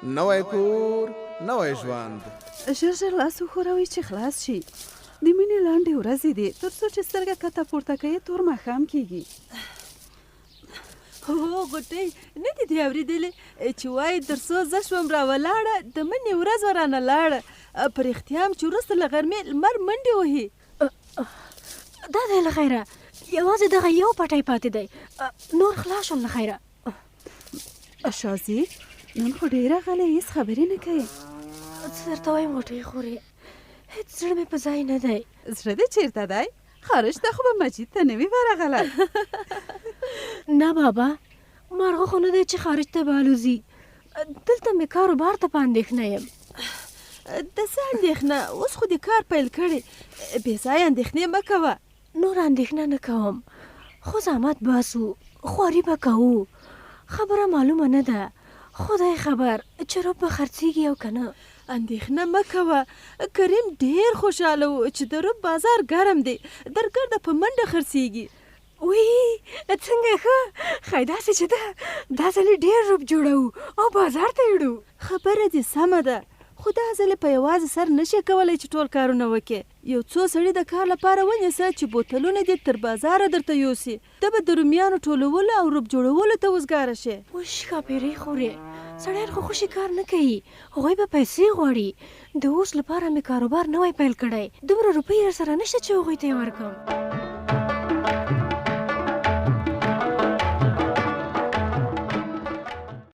نوی کور نوی ژوند. ژر ژر لاس وښوروئ چې خلاص شي. د مینې لنډې ورځې دي تر څو چې سترګه کته پورته کوي تور ماښام کېږي. هو غوټۍ نه دي دې اورېدلې چې وایي تر څو زه شوم راولاړه د منې ورځ ورانه لاړه. په رښتیا هم چې وروسته له غرمې لمر منډې وهي. دا دی له خیره یوازې دغه یو پټی پاتې دی، نور خلاص شول له خیره. شازي نن خو ډېره غلی هېڅ خبرې نه کوي. څه درته وایم غوټۍ خورې، هېڅ زړه مې په ځای نه دی. زړه دې چېرته دی؟ خارج ته خو به مجید ته نه وي ورغلی. نه بابا، مارغه خو نه دی چې خارج ته به الوځي. دلته مې کاروبار ته په اندېښنه یم. د څه اندېښنه؟ اوس خو دې کار پیل کړی، بې ځایه اندېښنې مه کوه. نور اندېښنه نه کوم، خو زحمت باسو، خواري به کوو. خبره معلومه نه ده، خدای خبر چې روب به خرڅېږي او که نه. اندېښنه مه کوه. کریم ډېر خوشحاله و چې د روب بازار ګرم دی، درګرده په منډه خرڅېږي. وی څنګه ښه ښایي داسې چې ده دا ځلې ډېر روب جوړوو او بازار ته یوړو. خبره دې سمه ده، خو دا ځلې په یوازې سر نشي کولی چې ټول کارونه وکړي. یو څو سړي د کار لپاره ونیسه چې بوتلونه دې تر بازاره درته یوسي. ته به د رومیانو ټولولو او روب جوړولو ته وزګاره شې. وش ښاپېرۍ خورې، سړیان خو خوشي کار نه کوي، هغوی به پیسې غواړي. د اوس لپاره مې کاروبار نوی پیل کړی، دومره روپۍ در سره نشته چې هغوی ته یې ورکړم.